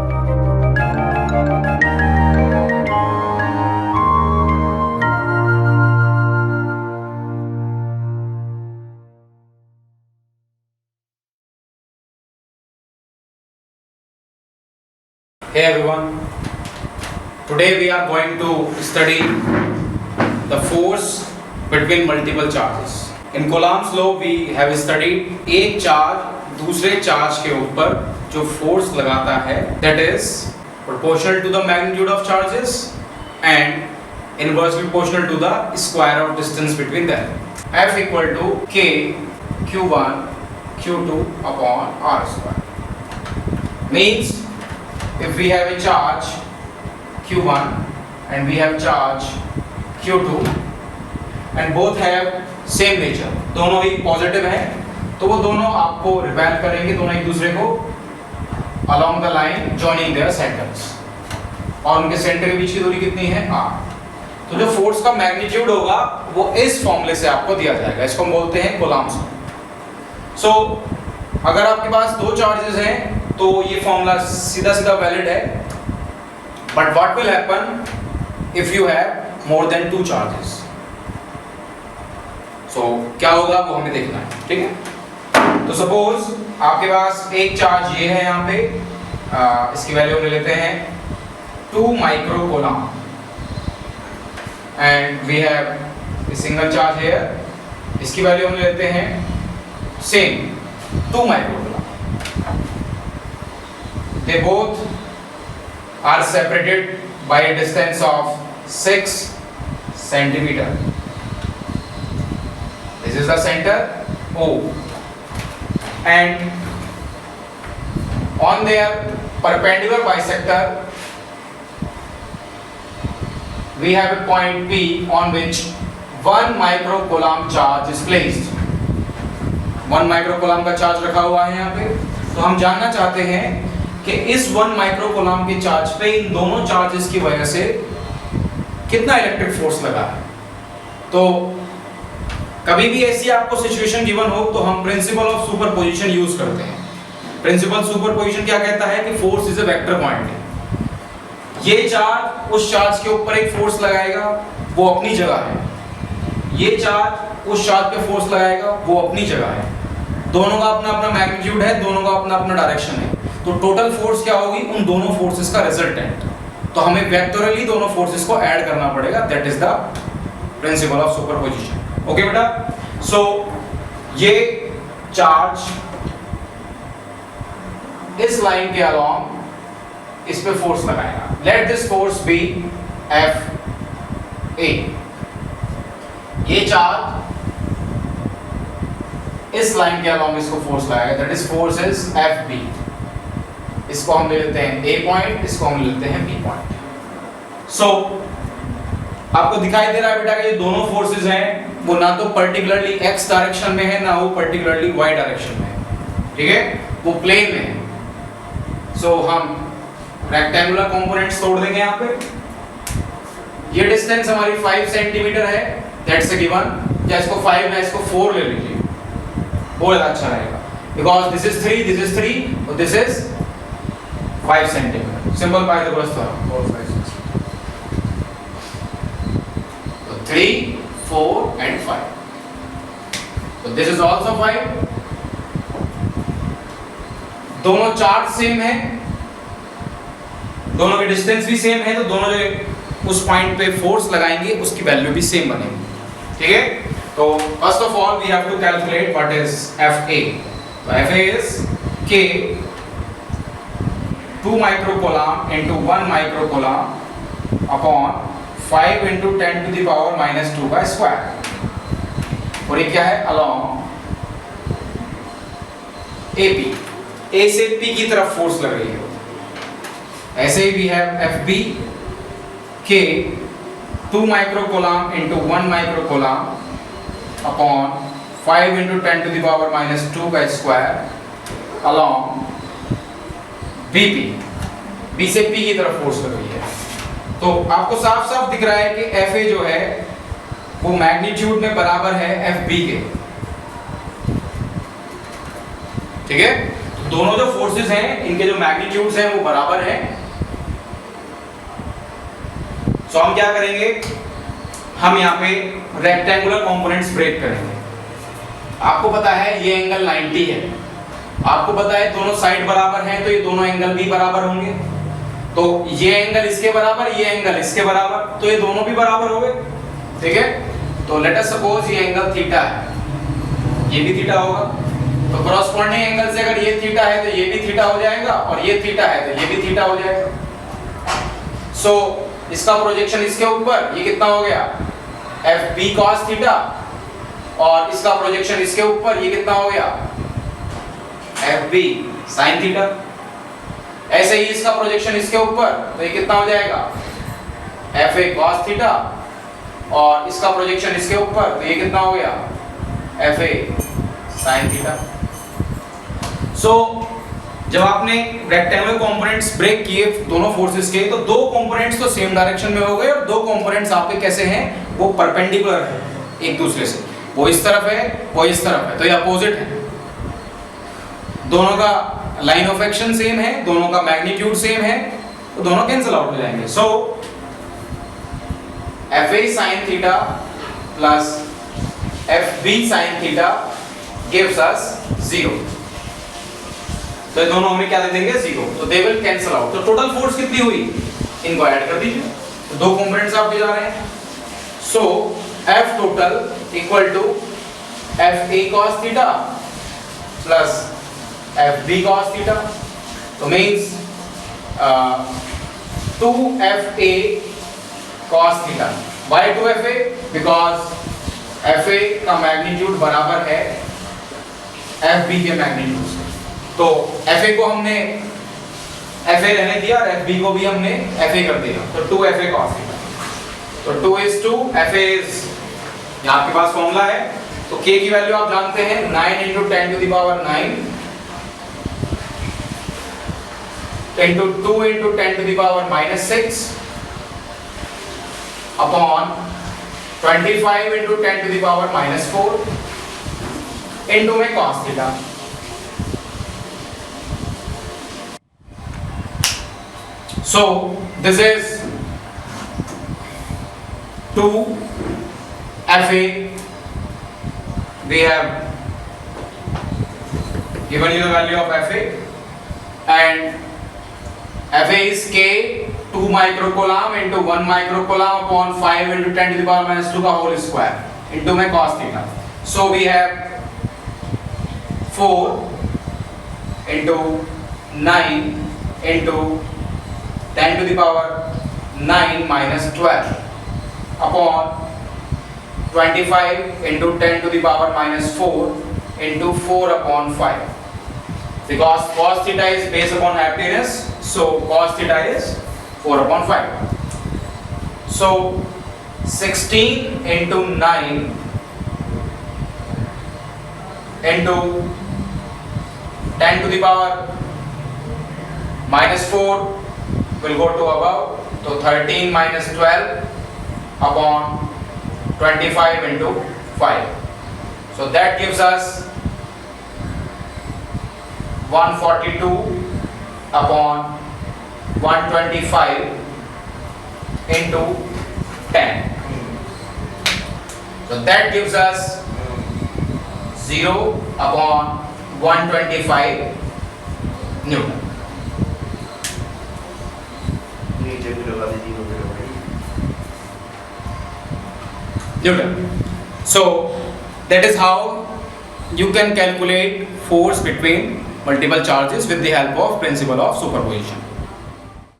Hey everyone, today we are going to study the force between multiple charges. In Coulomb's law we have studied एक charge दूसरे charge के ऊपर जो force लगाता है that is proportional to the magnitude of charges and inversely proportional to the square of distance between them. F equal to K Q1 Q2 upon R square means if we have a charge Q1 and we have charge Q2 and both have same nature, दोनों ही positive हैं तो वो दोनों आपको repel करेंगे, दोनों एक दूसरे को along the line joining their centers और उनके सेंटर के बीच की दूरी कितनी है r। तो जो फोर्स का मैग्नीट्यूड होगा वो इस फॉर्मूले से आपको दिया जाएगा, इसको हम बोलते हैं कूलम्ब्स लॉ। सो अगर आपके पास दो चार्जेस हैं तो ये फॉर्मूला सीधा सीधा वैलिड है, but what will happen if you have more than two charges. So क्या होगा वो हमें देखना है, ठीक है। तो सपोज आपके पास एक चार्ज ये है यहाँ पे, इसकी वैल्यू हम ले लेते हैं 2 micro coulomb and we have a single charge here, इसकी वैल्यू हम ले लेते हैं same 2 micro coulomb. They both are separated by a distance of 6 centimeter. This is the center O, and on their perpendicular bisector we have a point P on which 1 microcoulomb charge is placed. 1 microcoulomb का charge रखा हुआ है यहाँ पे। तो हम जानना चाहते हैं कि इस 1 माइक्रोकूलम के चार्ज पे इन दोनों चार्जेस की वजह से कितना इलेक्ट्रिक फोर्स लगा है। तो कभी भी ऐसी आपको सिचुएशन गिवन हो तो हम प्रिंसिपल ऑफ सुपरपोजिशन यूज करते हैं। प्रिंसिपल सुपरपोजिशन क्या कहता है कि force is a vector quantity. ये चार्ज उस चार्ज के ऊपर एक फोर्स लगाएगा वो अपनी जगह है, ये चार्ज उस चार्ज पे फोर्स लगाएगा वो अपनी जगह है। दोनों का अपना अपना मैग्नीट्यूड है, दोनों का अपना अपना डायरेक्शन है। तो टोटल फोर्स क्या होगी उन दोनों फोर्सेस का रिजल्टेंट। तो हमें वेक्टोरली दोनों फोर्सेस को ऐड करना पड़ेगा, that is the principle of superposition. Okay बेटा, सो ये चार्ज इस लाइन के अलोंग इस पे फोर्स लगाएगा। Let this force be F A। ये चार्ज इस लाइन के अलोंग इसको फोर्स लगाएगा, that is force is F B। इसको हम ले लेते हैं A पॉइंट, इसको हम ले लेते हैं B पॉइंट। सो आपको दिखाई दे रहा है बेटा कि ये दोनों फोर्सेस हैं वो ना तो पर्टिकुलरली x डायरेक्शन में है ना वो पर्टिकुलरली y डायरेक्शन में है, ठीक है, वो प्लेन में है। सो हम रेक्टेंगुलर कंपोनेंट्स तोड़ देंगे यहाँ पे। ये डिस्टेंस हमारी 5 सेंटीमीटर है, दैट्स अ गिवन। या इसको 5 है, इसको 4 ले लीजिए, बहुत अच्छा रहेगा, because this is 3, this is 3 और this is 5 centimetre. Simple Pythagoras theorem 4 5 6। तो 3 4 and 5। तो दिस इज आल्सो 5। दोनों चार्ज सेम है, दोनों के डिस्टेंस भी सेम है, तो दोनों जो उस पॉइंट पे फोर्स लगाएंगे उसकी वैल्यू भी सेम बनेगी, ठीक है। तो first of all we have to calculate what is FA। तो FA is K 2 microcoulomb into 1 microcoulomb upon 5 into 10 to the power minus 2 का स्क्वायर। और ये क्या है along AP, A से P की तरफ फोर्स लग रही है। ऐसे ही we have FB K 2 microcoulomb into 1 microcoulomb upon 5 into 10 to the power minus 2 का स्क्वायर along BP, B से P की तरफ फोर्स लग रही है। तो आपको साफ साफ दिख रहा है कि FA जो है वो मैग्नीट्यूड में बराबर है FB के, ठीक है। दोनों जो फोर्सेस हैं इनके जो मैग्नीट्यूड्स हैं वो बराबर हैं। सो हम क्या करेंगे, हम यहाँ पे रेक्टेंगुलर कंपोनेंट्स ब्रेक करेंगे। आपको पता है ये एंगल 90 है, आपको पता है दोनों साइड बराबर हैं तो ये दोनों एंगल भी बराबर होंगे। तो ये एंगल इसके बराबर, ये एंगल इसके बराबर, तो ये दोनों भी बराबर हो गए। ठीक है, तो लेट अस सपोज ये एंगल थीटा है, ये भी थीटा होगा, तो कॉरस्पॉन्डिंग एंगल से अगर ये थीटा है तो ये भी थीटा हो जाएगा, और ये थीटा है तो ये भी थीटा हो जाएगा। सो इसका प्रोजेक्शन इसके ऊपर ये कितना हो गया, एफ बी कॉस थीटा, और इसका प्रोजेक्शन इसके ऊपर ये कितना हो गया, एफ बी साइन थीटा। ऐसे ही इसका प्रोजेक्शन इसके ऊपर तो ये कितना हो जाएगा, एफ ए कॉस थीटा, और इसका प्रोजेक्शन इसके ऊपर तो ये कितना हो गया, एफ ए साइन थीटा। सो जब आपने रेक्टेंगुलर कंपोनेंट्स ब्रेक किए दोनों फोर्सेस के, तो दो कंपोनेंट्स तो सेम डायरेक्शन में हो गए और दो कंपोनेंट्स आपके कैसे हैं, वो परपेंडिकुलर है एक दूसरे से, वो इस तरफ है वो इस तरफ है, तो ये अपोजिट है। दोनों का लाइन ऑफ एक्शन सेम है, दोनों का मैग्नीट्यूड सेम है, तो दोनों कैंसिल आउट हो जाएंगे। So F A sine theta plus F B sine theta gives us 0। तो दोनों हमें क्या दे देंगे, 0, तो दे विल कैंसिल आउट। तो टोटल फोर्स कितनी हुई, इनको ऐड कर दीजिए, तो दो कंपोनेंट्स आपके जा रहे हैं। So F total equal to F A cos theta plus F B cos theta, तो means 2fa cos theta. Why 2fa? Because fa का मैग्नीट्यूड बराबर है fb के मैग्नीट्यूड से, तो fa को हमने fa रहने दिया और fb को भी हमने fa कर दिया, तो 2fa cos थीटा। तो 2:2, fa is यहाँ आपके पास फॉर्मूला है, तो k की वैल्यू आप जानते हैं 9 × 10 to the power 9 into 2 × 10 to the power -6 upon 25 × 10 to the power -4 into में cos theta. So this is 2fa, we have given you the value of fa, and fa is k 2 microcoulomb into 1 microcoulomb upon 5 × 10 to the power -2 का whole square into में cos theta. So we have 4 into 9 into 10 to the power 9 minus 12 upon 25 into 10 to the power -4 into 4 upon 5. Because cos theta is based upon happiness, so cos theta is 4 upon 5. So 16 into 9 into 10 to the power -4 will go to above, so 13 minus 12 upon 25 into 5. So that gives us 142 upon 125 into 10. So that gives us 0 upon 125 Newton. Newton. So that is how you can calculate force between multiple charges with the help of principle of superposition.